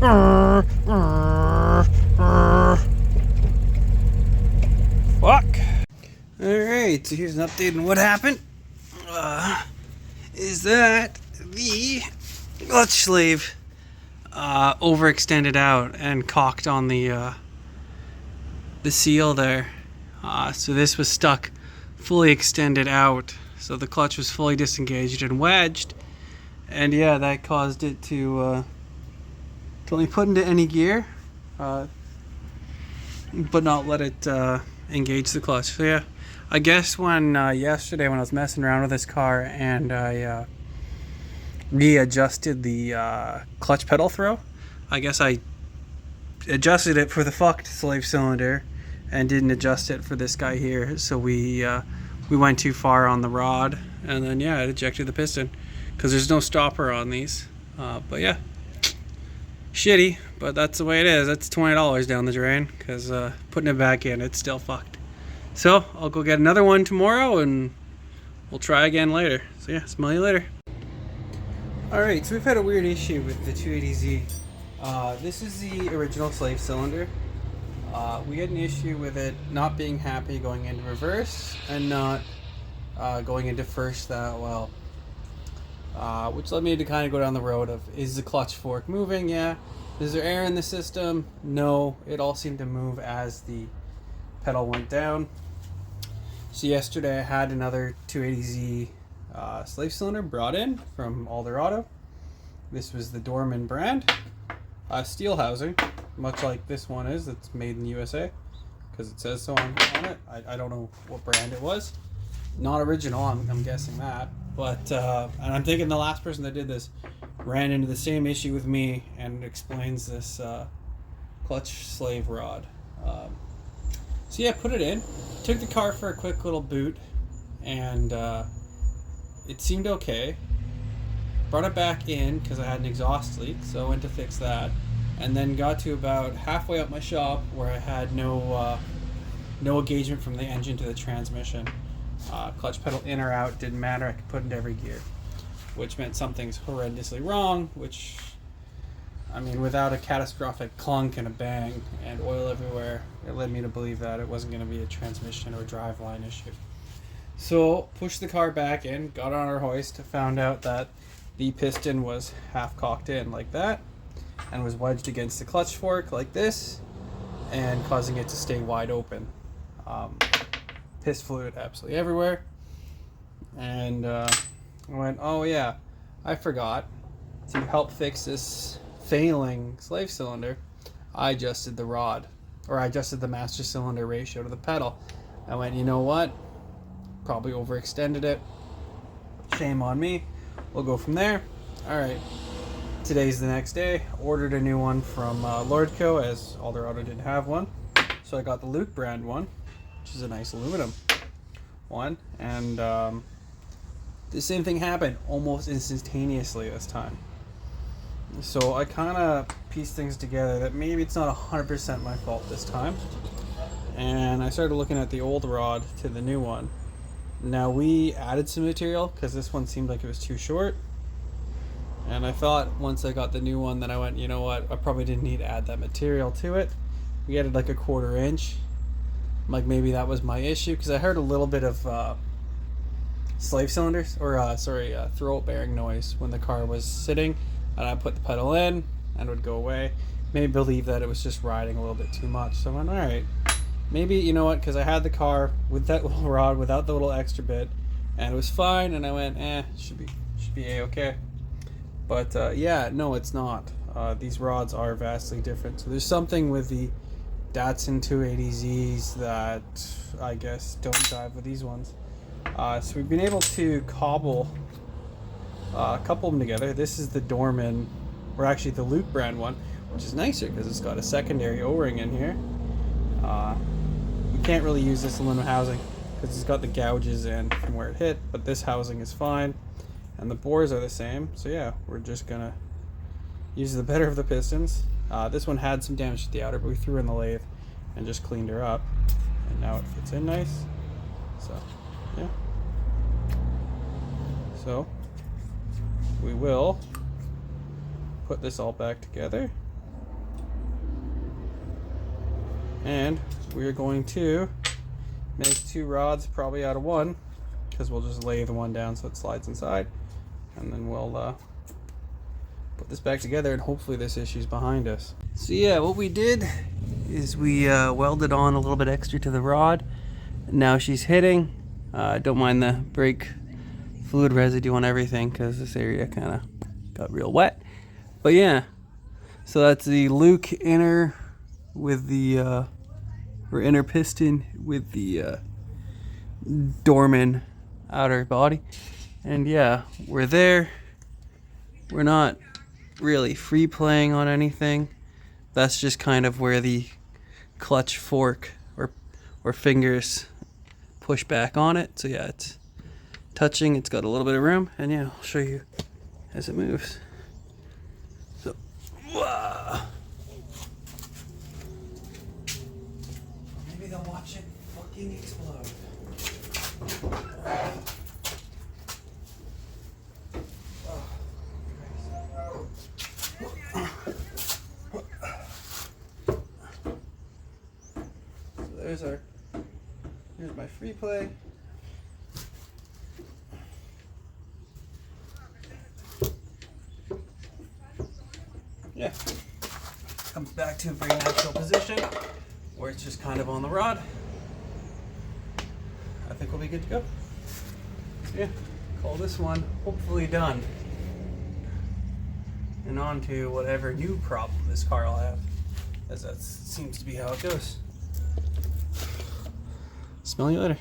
Fuck. Alright, so here's an update on what happened. Is that the clutch slave overextended out and cocked on the seal there. So this was stuck fully extended out. So the clutch was fully disengaged and wedged. And yeah, that caused it to only put into any gear, but not let it engage the clutch. So yeah, I guess when yesterday when I was messing around with this car and I readjusted the clutch pedal throw, I guess I adjusted it for the fucked slave cylinder and didn't adjust it for this guy here. So we went too far on the rod, and then yeah, it ejected the piston because there's no stopper on these. But yeah, shitty, but that's the way it is. That's $20 down the drain because putting it back in, it's still fucked. So I'll go get another one tomorrow and we'll try again later. So yeah, smell you later. Alright, so we've had a weird issue with the 280Z. This is the original slave cylinder. We had an issue with it not being happy going into reverse and not going into first that well. Which led me to kind of go down the road of, is the clutch fork moving? Yeah. Is there air in the system? No. It all seemed to move as the pedal went down. So yesterday I had another 280Z slave cylinder brought in from Alder Auto. This was the Dorman brand. Steel housing, much like this one is. It's made in the USA because it says so on it. I don't know what brand it was. Not original, I'm guessing that. But, and I'm thinking the last person that did this ran into the same issue with me and explains this clutch slave rod. So yeah, put it in. Took the car for a quick little boot and it seemed okay. Brought it back in because I had an exhaust leak, so I went to fix that. And then got to about halfway up my shop where I had no engagement from the engine to the transmission. Clutch pedal in or out, didn't matter. I could put it into every gear, which meant something's horrendously wrong, which, I mean, without a catastrophic clunk and a bang and oil everywhere, it led me to believe that it wasn't going to be a transmission or driveline issue. So, pushed the car back in, got on our hoist, found out that the piston was half cocked in like that and was wedged against the clutch fork like this and causing it to stay wide open. Piss fluid absolutely everywhere. And I went, oh yeah, I forgot to help fix this failing slave cylinder. I adjusted the rod, or I adjusted the master cylinder ratio to the pedal. I went, you know what? Probably overextended it. Shame on me. We'll go from there. Alright, today's the next day. Ordered a new one from Lordco, as Alder Auto didn't have one. So I got the Luke brand one, which is a nice aluminum one. And the same thing happened almost instantaneously this time. So I kind of pieced things together that maybe it's not 100% my fault this time. And I started looking at the old rod to the new one. Now we added some material because this one seemed like it was too short. And I thought once I got the new one that I went, you know what, I probably didn't need to add that material to it. We added like a 1/4 inch. Like maybe that was my issue because I heard a little bit of slave cylinders, or throat bearing noise when the car was sitting and I put the pedal in and it would go away. Made me believe that it was just riding a little bit too much. So I went, alright, maybe, you know what, because I had the car with that little rod without the little extra bit and it was fine, and I went, should be a-okay. But yeah, no, it's not. These rods are vastly different. So there's something with the Datsun 280Zs that I guess don't jive with these ones. So we've been able to cobble a couple of them together. This is the Dorman, or actually the Luke brand one, which is nicer because it's got a secondary O-ring in here. We can't really use this aluminum housing because it's got the gouges in from where it hit, but this housing is fine and the bores are the same. So yeah, we're just gonna use the better of the pistons. This one had some damage to the outer, but we threw in the lathe and just cleaned her up, and now it fits in nice. So yeah, so we will put this all back together And we're going to make 2 rods probably out of 1, because we'll just lay the one down so it slides inside, and then we'll put this back together, and hopefully this issue's behind us. So yeah, what we did is we welded on a little bit extra to the rod. Now she's hitting. Don't mind the brake fluid residue on everything because this area kind of got real wet. But yeah, so that's the Luke inner with the or inner piston with the Dorman outer body. And yeah, we're there. We're not really free playing on anything. That's just kind of where the clutch fork or fingers push back on it. So yeah, it's touching, it's got a little bit of room, and yeah, I'll show you as it moves. So wow. Maybe they'll watch it fucking explode. Here's my free play. Yeah. Comes back to a very natural position where it's just kind of on the rod. I think we'll be good to go. Yeah, call this one hopefully done. And on to whatever new problem this car will have, as that seems to be how it goes. Smell you later.